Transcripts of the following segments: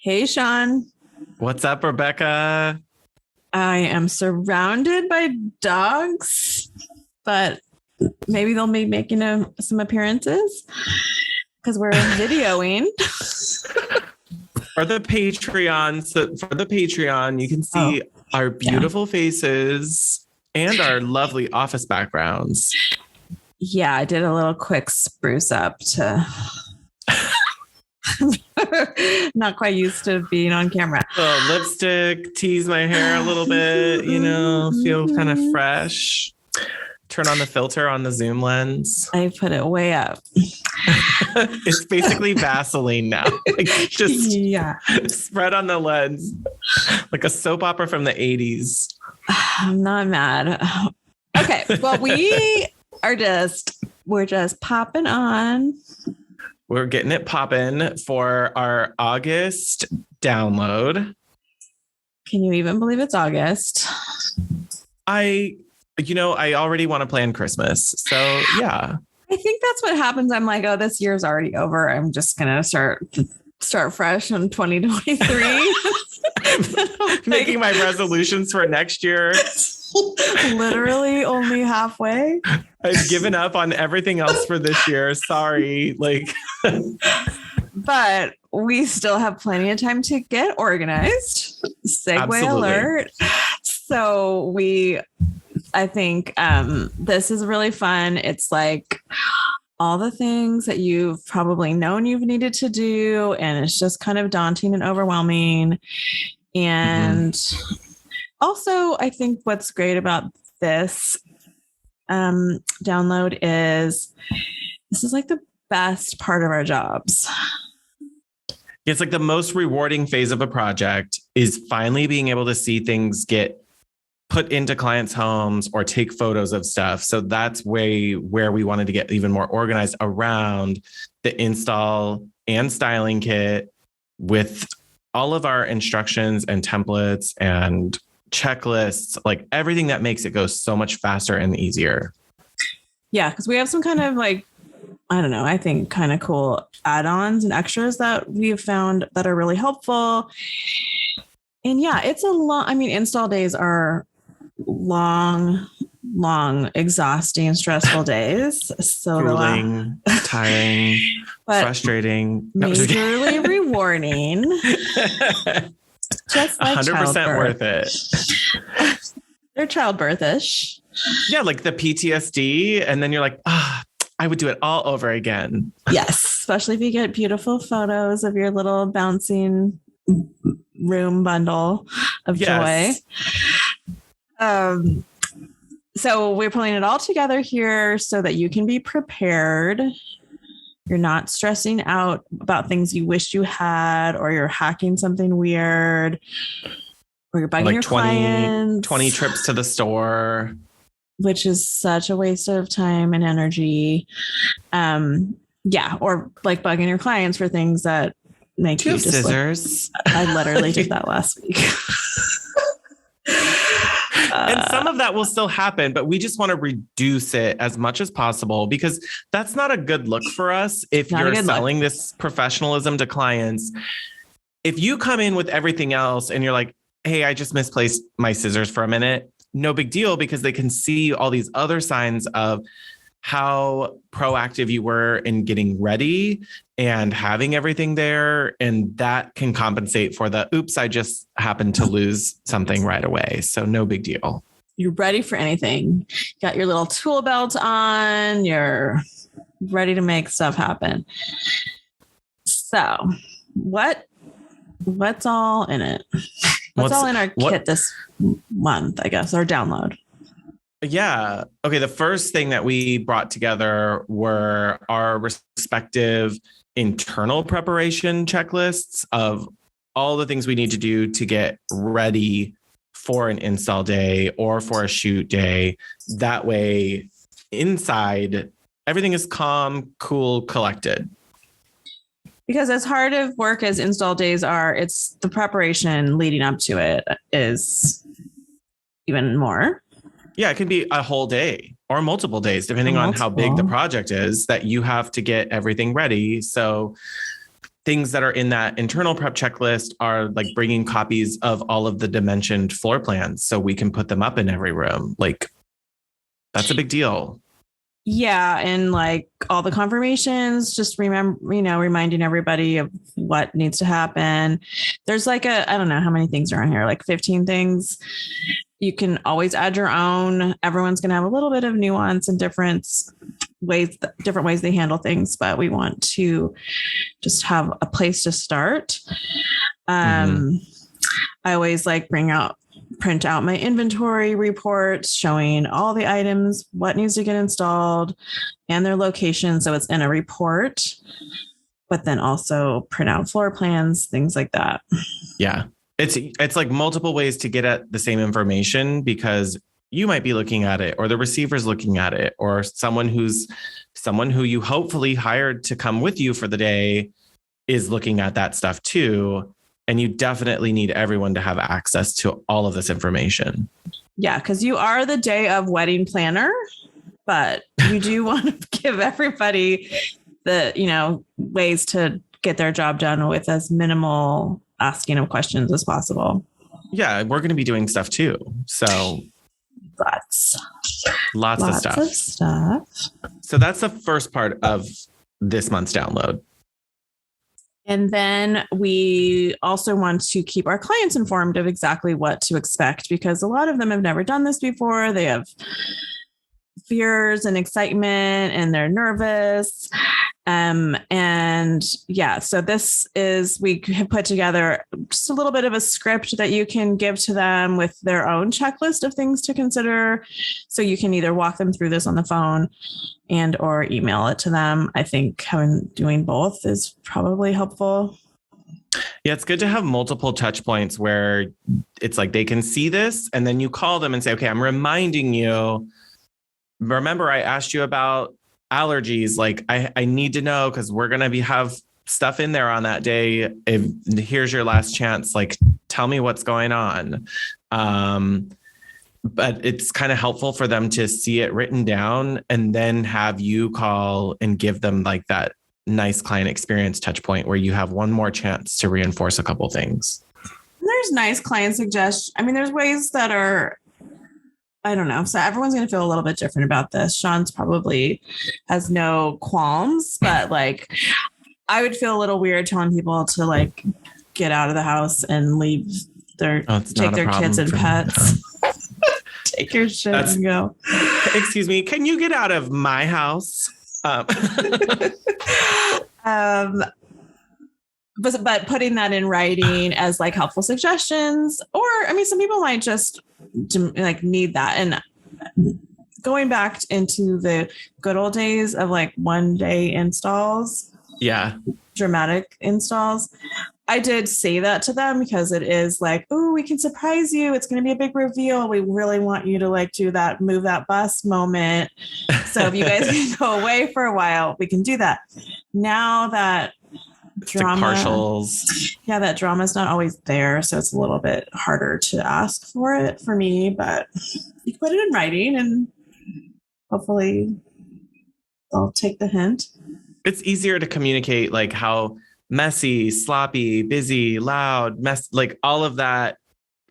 Hey, Sean. What's up, Rebecca? I am surrounded by dogs, but maybe they'll be making some appearances because we're videoing. For the Patreon, you can see our beautiful faces and our lovely office backgrounds. Yeah, I did a little quick spruce up to not quite used to being on camera. Lipstick, tease my hair a little bit, feel kind of fresh. Turn on the filter on the zoom lens. I put it way up. It's basically Vaseline now. Just spread on the lens like a soap opera from the 80s. I'm not mad. Okay, well, we're just popping on. We're getting it popping for our August download. Can you even believe it's August? I already want to plan Christmas. So, yeah. I think that's what happens. I'm like, oh, this year's already over. I'm just going to start fresh in 2023. Making my resolutions for next year. Literally only halfway. I've given up on everything else for this year. Sorry. But we still have plenty of time to get organized. Segue Absolutely. alert. So I think this is really fun. It's like all the things that you've probably known you've needed to do, and it's just kind of daunting and overwhelming. And also, I think what's great about this download is this is like the best part of our jobs. It's like the most rewarding phase of a project is finally being able to see things get put into clients' homes or take photos of stuff. So that's where we wanted to get even more organized around the install and styling kit with all of our instructions and templates and checklists, like everything that makes it go so much faster and easier. Yeah, because we have some kind of I think kind of cool add-ons and extras that we have found that are really helpful. And yeah, it's install days are long, exhausting, stressful days. So grueling, tiring, frustrating, majorly rewarding. Just like 100% worth it. They're childbirthish. Yeah, like the PTSD, and then you're like, I would do it all over again. Yes, especially if you get beautiful photos of your little bouncing room bundle of joy. So we're pulling it all together here so that you can be prepared. You're not stressing out about things you wish you had, or you're hacking something weird, or you're bugging your clients. 20 trips to the store. Which is such a waste of time and energy. Or like bugging your clients for things that make you just scissors. I literally did that last week. And some of that will still happen, but we just want to reduce it as much as possible because that's not a good look for us. If you're selling this professionalism to clients, if you come in with everything else and you're like, hey, I just misplaced my scissors for a minute, no big deal, because they can see all these other signs of how proactive you were in getting ready and having everything there. And that can compensate for the, oops, I just happened to lose something right away. So no big deal. You're ready for anything. You got your little tool belt on. You're ready to make stuff happen. So what's all in it? What's all in our kit this month, I guess, our download? Yeah. Okay. The first thing that we brought together were our respective internal preparation checklists of all the things we need to do to get ready for an install day or for a shoot day. That way, inside, everything is calm, cool, collected. Because as hard of work as install days are, it's the preparation leading up to it is even more. Yeah, it can be a whole day or multiple days, depending on how big the project is, that you have to get everything ready. So things that are in that internal prep checklist are like bringing copies of all of the dimensioned floor plans so we can put them up in every room. Like, that's a big deal. Yeah. And like all the confirmations, just reminding everybody of what needs to happen. There's like I don't know how many things are on here, like 15 things. You can always add your own. Everyone's going to have a little bit of nuance and different ways they handle things, but we want to just have a place to start. I always like print out my inventory reports showing all the items, what needs to get installed and their location. So it's in a report, but then also print out floor plans, things like that. Yeah. It's like multiple ways to get at the same information, because you might be looking at it, or the receiver's looking at it, or someone who you hopefully hired to come with you for the day is looking at that stuff too. And you definitely need everyone to have access to all of this information. Yeah, because you are the day of wedding planner, but you do want to give everybody the, ways to get their job done with as minimal asking of questions as possible. Yeah, we're going to be doing stuff too. So lots of stuff. So that's the first part of this month's download. And then we also want to keep our clients informed of exactly what to expect, because a lot of them have never done this before. They have fears and excitement and they're nervous. So we have put together just a little bit of a script that you can give to them with their own checklist of things to consider. So you can either walk them through this on the phone and or email it to them. I think doing both is probably helpful. Yeah, it's good to have multiple touch points where it's like they can see this and then you call them and say, okay, I'm reminding you, remember I asked you about allergies. Like I need to know, because we're going to have stuff in there on that day. Here's your last chance. Like, tell me what's going on. But it's kind of helpful for them to see it written down and then have you call and give them like that nice client experience touch point where you have one more chance to reinforce a couple things. There's nice client suggestions. I mean, there's ways that are, I don't know. So everyone's going to feel a little bit different about this. Sean's probably has no qualms, but like I would feel a little weird telling people to like get out of the house and take their kids and pets. Take your shit and go. Excuse me, can you get out of my house? But putting that in writing as like helpful suggestions, or I mean, some people might just like need that. And going back into the good old days of like 1 day installs, dramatic installs, I did say that to them because it is like, oh, we can surprise you. It's going to be a big reveal. We really want you to like do that, move that bus moment. So if you guys can go away for a while, we can do that. Now that drama, partials. Yeah, that drama is not always there. So it's a little bit harder to ask for it for me, but you can put it in writing and hopefully they'll take the hint. It's easier to communicate like how messy, sloppy, busy, loud, like all of that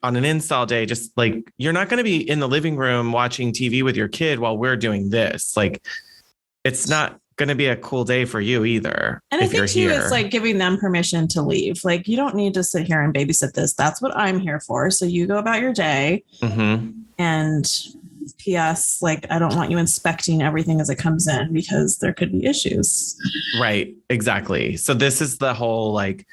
on an install day. Just like, you're not going to be in the living room watching TV with your kid while we're doing this. Like, it's not going to be a cool day for you either. And I think too, it's like giving them permission to leave. Like, you don't need to sit here and babysit this. That's what I'm here for. So you go about your day. And P.S. like, I don't want you inspecting everything as it comes in because there could be issues. Right. Exactly. So this is the whole, like,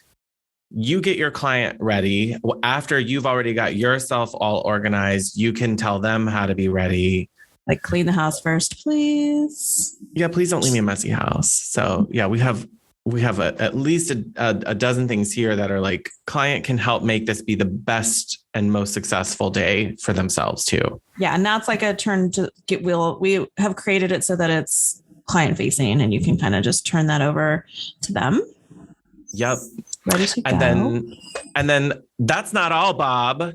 you get your client ready after you've already got yourself all organized. You can tell them how to be ready. Like, clean the house first, please. Yeah. Please don't leave me a messy house. So yeah, we have at least a dozen things here that are like, client can help make this be the best and most successful day for themselves too. Yeah. And that's like a turn to we have created it so that it's client facing and you can kind of just turn that over to them. Yep. Ready to go. And then that's not all, Bob.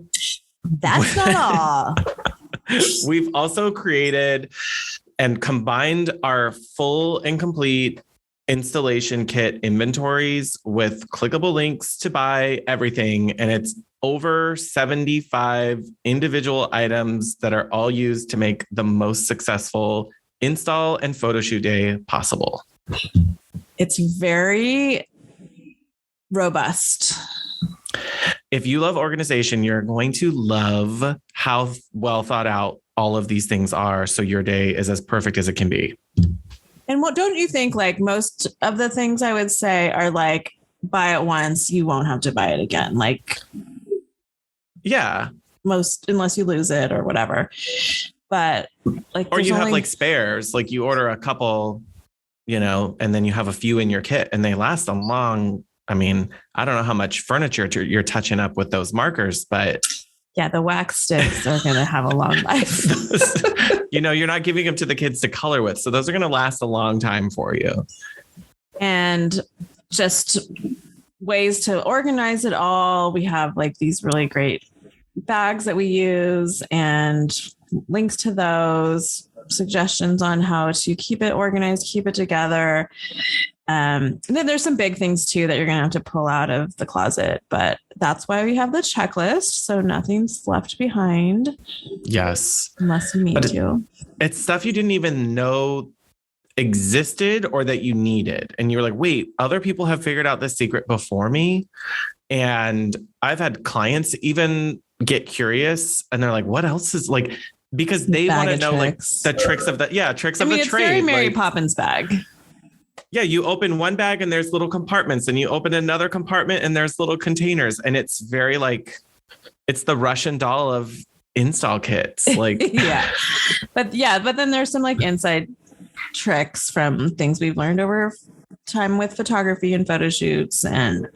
That's not all. We've also created and combined our full and complete installation kit inventories with clickable links to buy everything. And it's over 75 individual items that are all used to make the most successful install and photo shoot day possible. It's very robust. If you love organization, you're going to love how well thought out all of these things are. So your day is as perfect as it can be. And what don't you think, like most of the things I would say are like, buy it once, you won't have to buy it again. Like, yeah, unless you lose it or whatever. But like, or you have like spares, like you order a couple, and then you have a few in your kit and they last a long. I mean, I don't know how much furniture you're touching up with those markers, but yeah, the wax sticks are going to have a long life. You're not giving them to the kids to color with. So those are going to last a long time for you. And just ways to organize it all. We have like these really great bags that we use and links to those, suggestions on how to keep it organized, keep it together. And then there's some big things too that you're going to have to pull out of the closet, but that's why we have the checklist. So nothing's left behind. Yes. Unless you need to. It's stuff you didn't even know existed or that you needed. And you're like, wait, other people have figured out this secret before me. And I've had clients even get curious and they're like, what else is like, because they want to know tricks. Like the tricks of the, tricks of the trade. It's very Mary Poppins bag. Yeah, you open one bag and there's little compartments and you open another compartment and there's little containers. And it's very like, it's the Russian doll of install kits. Like, But then there's some like inside tricks from things we've learned over time with photography and photo shoots and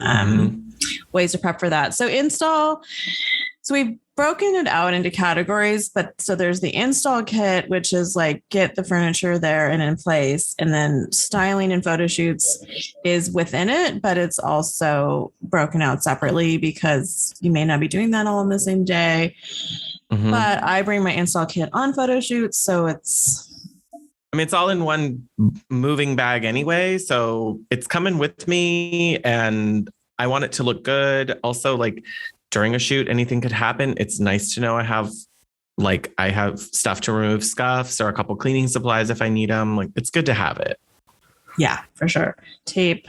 ways to prep for that. So we've broken it out into categories, but so there's the install kit, which is like get the furniture there and in place, and then styling and photo shoots is within it, but it's also broken out separately because you may not be doing that all on the same day. But I bring my install kit on photo shoots, so it's all in one moving bag anyway, so it's coming with me and I want it to look good. Also, like during a shoot, anything could happen. It's nice to know I have stuff to remove scuffs or a couple cleaning supplies if I need them. Like, it's good to have it. Yeah, for sure. Tape.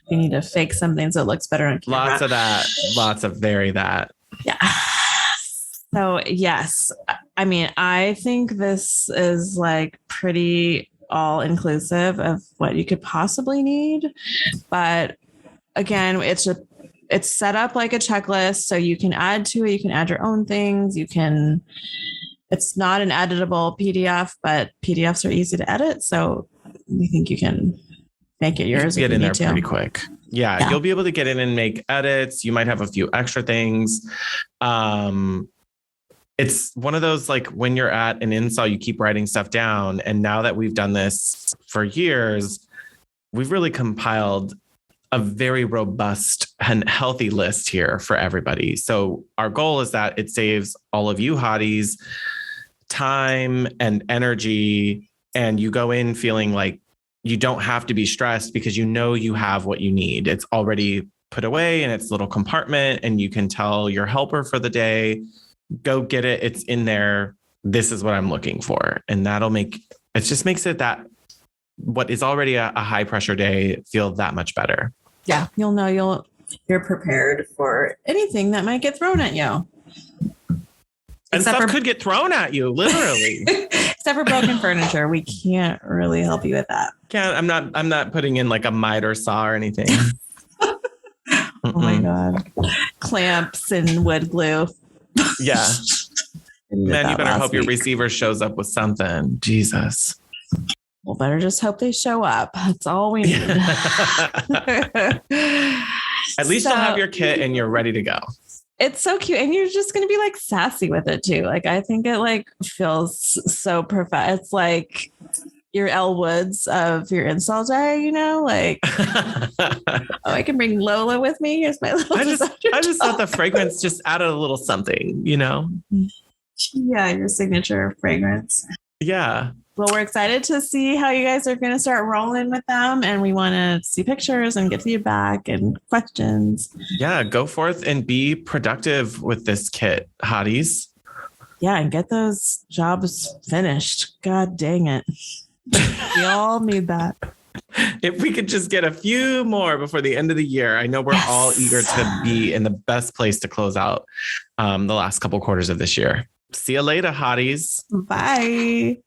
You need to fake something so it looks better on camera. Lots of that. Lots of that. Yeah. So yes, I mean, I think this is like pretty all inclusive of what you could possibly need. But again, it's set up like a checklist. So you can add to it. You can add your own things. It's not an editable PDF, but PDFs are easy to edit. So we think you can make it yours. Get in there pretty quick. Yeah, you'll be able to get in and make edits. You might have a few extra things. It's one of those, like when you're at an install, you keep writing stuff down. And now that we've done this for years, we've really compiled a very robust and healthy list here for everybody. So our goal is that it saves all of you hotties time and energy. And you go in feeling like you don't have to be stressed because you know you have what you need. It's already put away in its little compartment and you can tell your helper for the day, go get it. It's in there. This is what I'm looking for. And it just makes it that what is already a high pressure day feel that much better. Yeah. You'll know you're prepared for anything that might get thrown at you. And stuff could get thrown at you, literally. Except for broken furniture. We can't really help you with that. I'm not putting in like a miter saw or anything. Oh my God. Clamps and wood glue. Yeah. Man, you better hope your receiver shows up with something. Jesus. Well, better just hope they show up. That's all we need. At least you'll have your kit and you're ready to go. It's so cute. And you're just going to be like sassy with it too. Like, I think it like feels so perfect. It's like your Elle Woods of your install day, like, oh, I can bring Lola with me. Here's my little I just thought the fragrance just added a little something, Yeah, your signature fragrance. Yeah. Well, we're excited to see how you guys are going to start rolling with them. And we want to see pictures and get feedback and questions. Yeah, go forth and be productive with this kit, hotties. Yeah, and get those jobs finished. God dang it. We all need that. If we could just get a few more before the end of the year, I know we're all eager to be in the best place to close out the last couple quarters of this year. See you later, hotties. Bye.